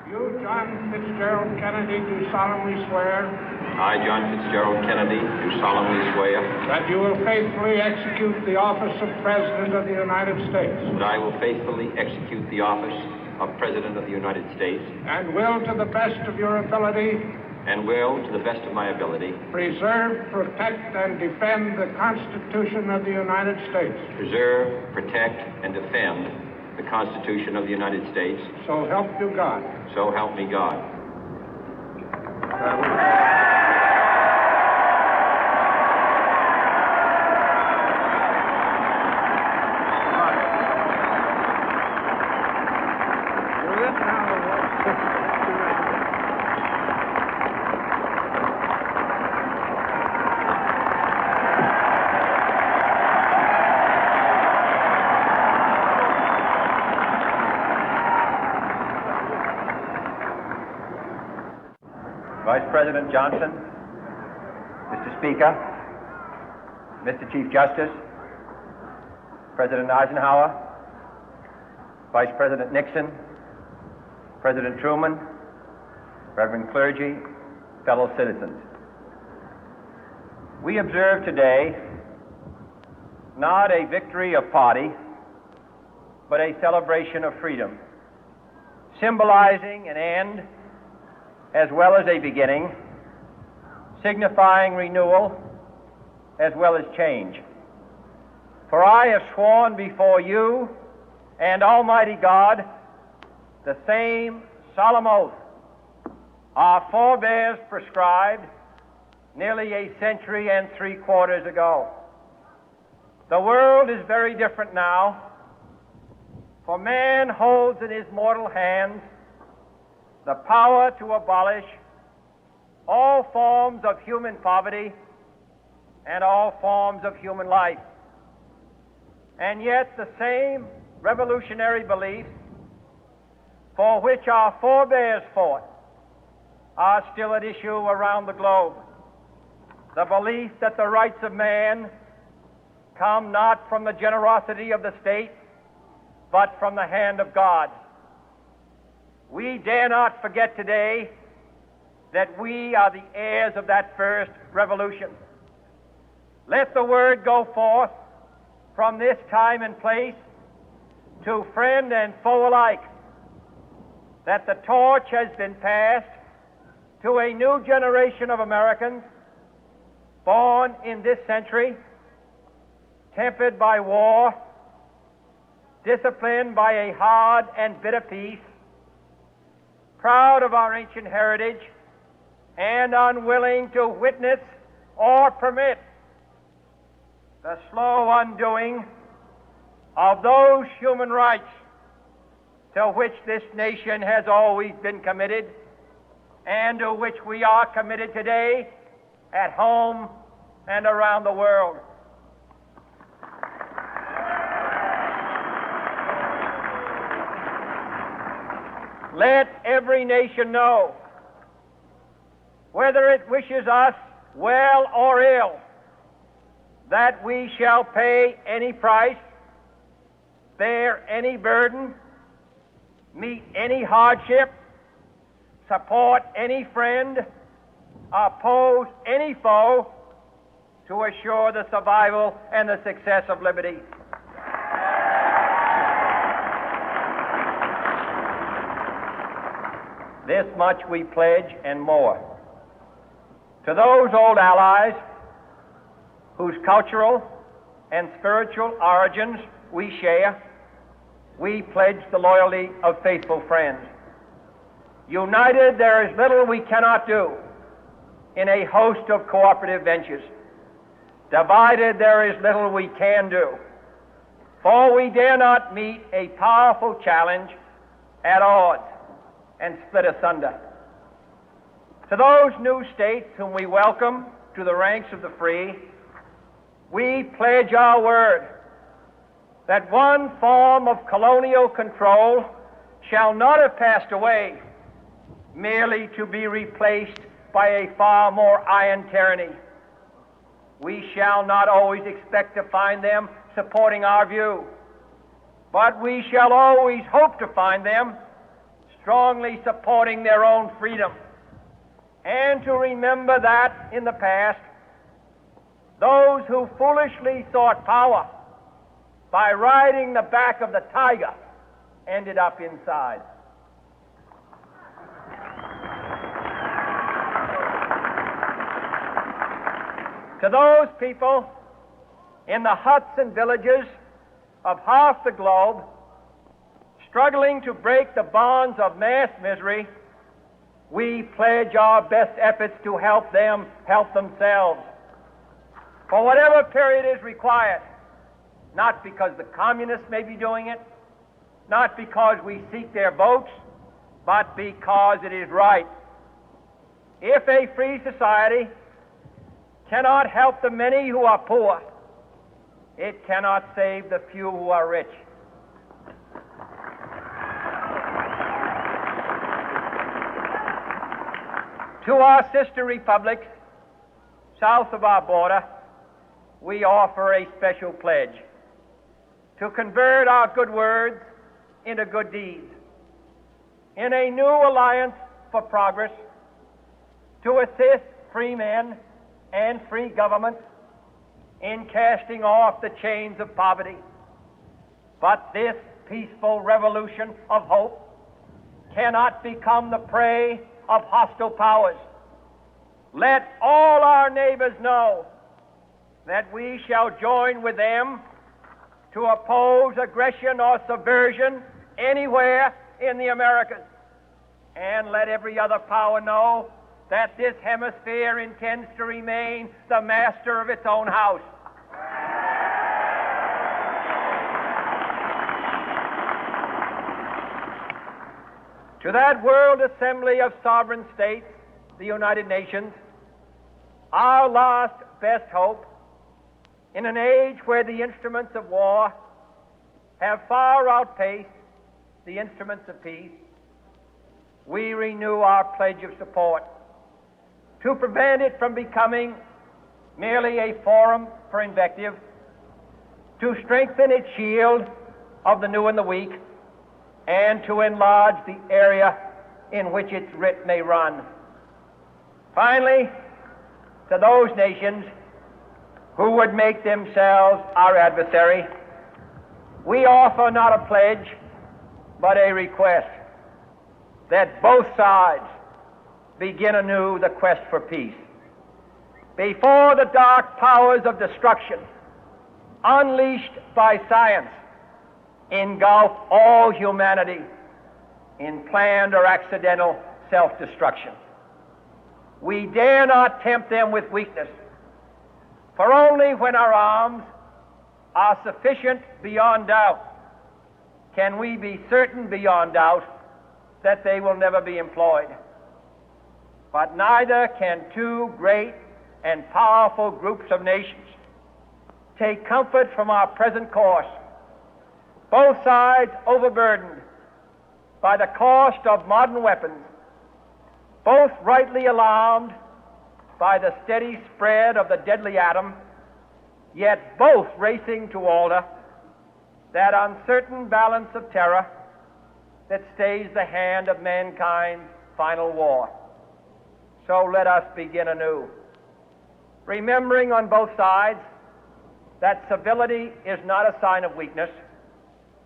You, John Fitzgerald Kennedy, do solemnly swear. I, John Fitzgerald Kennedy, do solemnly swear. That you will faithfully execute the office of President of the United States. That I will faithfully execute the office of President of the United States. And will, to the best of your ability. And will, to the best of my ability. Preserve, protect, and defend the Constitution of the United States. Preserve, protect, and defend the Constitution of the United States. So help you God. So help me God. Vice President Johnson, Mr. Speaker, Mr. Chief Justice, President Eisenhower, Vice President Nixon, President Truman, Reverend clergy, fellow citizens. We observe today not a victory of party, but a celebration of freedom, symbolizing an end as well as a beginning, signifying renewal as well as change. For I have sworn before you and Almighty God the same solemn oath our forebears prescribed nearly a century and 3/4 ago. The world is very different now, for man holds in his mortal hands the power to abolish all forms of human poverty and all forms of human life. And yet the same revolutionary beliefs for which our forebears fought are still at issue around the globe. The belief that the rights of man come not from the generosity of the state, but from the hand of God. We dare not forget today that we are the heirs of that first revolution. Let the word go forth from this time and place to friend and foe alike that the torch has been passed to a new generation of Americans born in this century, tempered by war, disciplined by a hard and bitter peace, proud of our ancient heritage, and unwilling to witness or permit the slow undoing of those human rights to which this nation has always been committed and to which we are committed today at home and around the world. Let every nation know, whether it wishes us well or ill, that we shall pay any price, bear any burden, meet any hardship, support any friend, oppose any foe to assure the survival and the success of liberty. This much we pledge and more. To those old allies whose cultural and spiritual origins we share, we pledge the loyalty of faithful friends. United, there is little we cannot do in a host of cooperative ventures. Divided, there is little we can do, for we dare not meet a powerful challenge at odds and split asunder. To those new states whom we welcome to the ranks of the free, we pledge our word that one form of colonial control shall not have passed away, merely to be replaced by a far more iron tyranny. We shall not always expect to find them supporting our view, but we shall always hope to find them strongly supporting their own freedom, and to remember that in the past, those who foolishly sought power by riding the back of the tiger ended up inside. To those people in the huts and villages of half the globe struggling to break the bonds of mass misery, we pledge our best efforts to help them help themselves for whatever period is required, not because the communists may be doing it, not because we seek their votes, but because it is right. If a free society cannot help the many who are poor, it cannot save the few who are rich. To our sister republics south of our border, we offer a special pledge to convert our good words into good deeds, in a new alliance for progress, to assist free men and free governments in casting off the chains of poverty. But this peaceful revolution of hope cannot become the prey of hostile powers. Let all our neighbors know that we shall join with them to oppose aggression or subversion anywhere in the Americas. And let every other power know that this hemisphere intends to remain the master of its own house. To that World Assembly of Sovereign States, the United Nations, our last best hope, in an age where the instruments of war have far outpaced the instruments of peace, we renew our pledge of support to prevent it from becoming merely a forum for invective, to strengthen its shield of the new and the weak, and to enlarge the area in which its writ may run. Finally, to those nations who would make themselves our adversary, we offer not a pledge, but a request that both sides begin anew the quest for peace. Before the dark powers of destruction, unleashed by science, engulf all humanity in planned or accidental self-destruction, we dare not tempt them with weakness, for only when our arms are sufficient beyond doubt can we be certain beyond doubt that they will never be employed. But neither can two great and powerful groups of nations take comfort from our present course, both sides overburdened by the cost of modern weapons, both rightly alarmed by the steady spread of the deadly atom, yet both racing to alter that uncertain balance of terror that stays the hand of mankind's final war. So let us begin anew, remembering on both sides that civility is not a sign of weakness,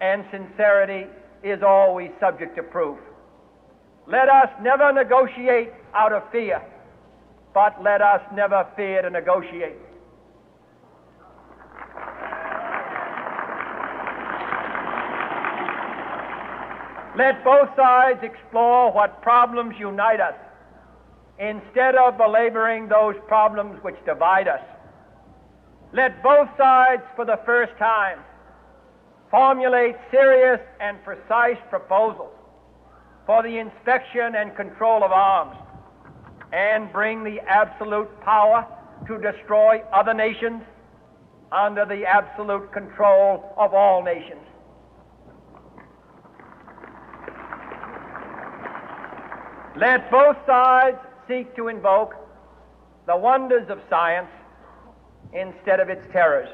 and sincerity is always subject to proof. Let us never negotiate out of fear, but let us never fear to negotiate. Let both sides explore what problems unite us, instead of belaboring those problems which divide us. Let both sides, for the first time, formulate serious and precise proposals for the inspection and control of arms, and bring the absolute power to destroy other nations under the absolute control of all nations. Let both sides seek to invoke the wonders of science instead of its terrors.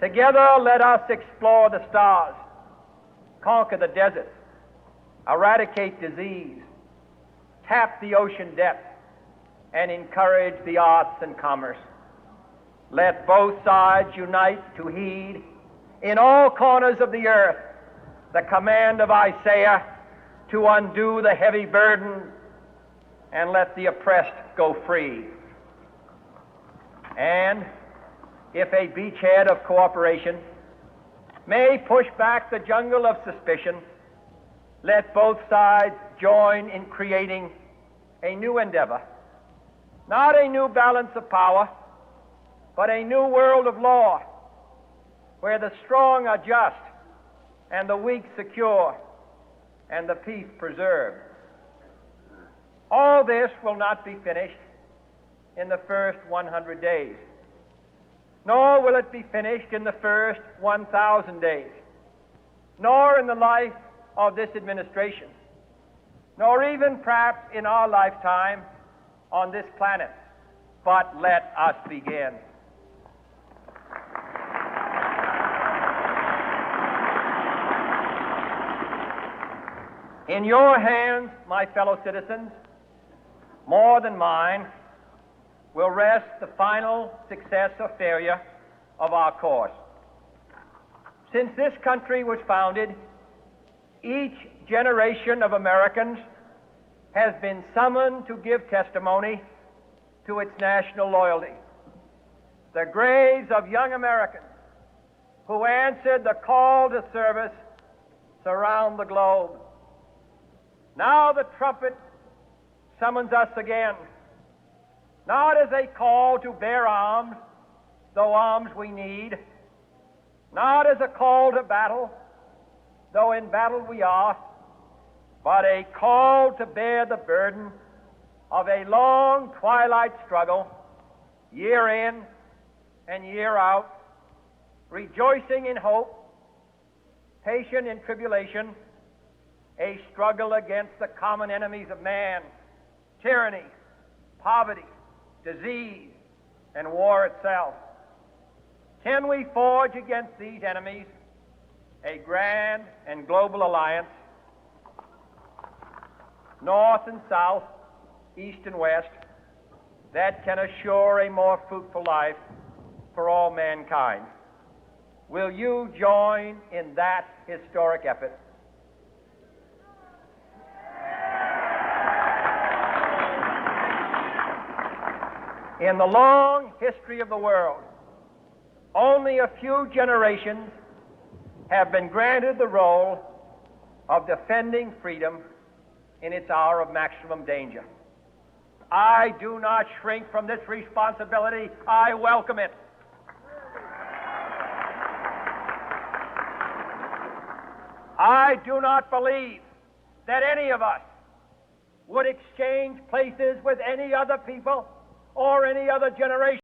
Together, let us explore the stars, conquer the deserts, eradicate disease, tap the ocean depth, and encourage the arts and commerce. Let both sides unite to heed in all corners of the earth the command of Isaiah to undo the heavy burden and let the oppressed go free. And if a beachhead of cooperation may push back the jungle of suspicion, let both sides join in creating a new endeavor, not a new balance of power, but a new world of law, where the strong are just and the weak secure and the peace preserved. All this will not be finished in the first 100 days, nor will it be finished in the first 1,000 days, nor in the life of this administration, nor even perhaps in our lifetime on this planet. But let us begin. In your hands, my fellow citizens, more than mine, will rest the final success or failure of our course. Since this country was founded, each generation of Americans has been summoned to give testimony to its national loyalty. The graves of young Americans who answered the call to service surround the globe. Now the trumpet summons us again, not as a call to bear arms, though arms we need, not as a call to battle, though in battle we are, but a call to bear the burden of a long twilight struggle, year in and year out, rejoicing in hope, patient in tribulation, a struggle against the common enemies of man, tyranny, poverty, disease, and war itself. Can we forge against these enemies a grand and global alliance, north and south, east and west, that can assure a more fruitful life for all mankind? Will you join in that historic effort? In the long history of the world, only a few generations have been granted the role of defending freedom in its hour of maximum danger. I do not shrink from this responsibility. I welcome it. I do not believe that any of us would exchange places with any other people or any other generation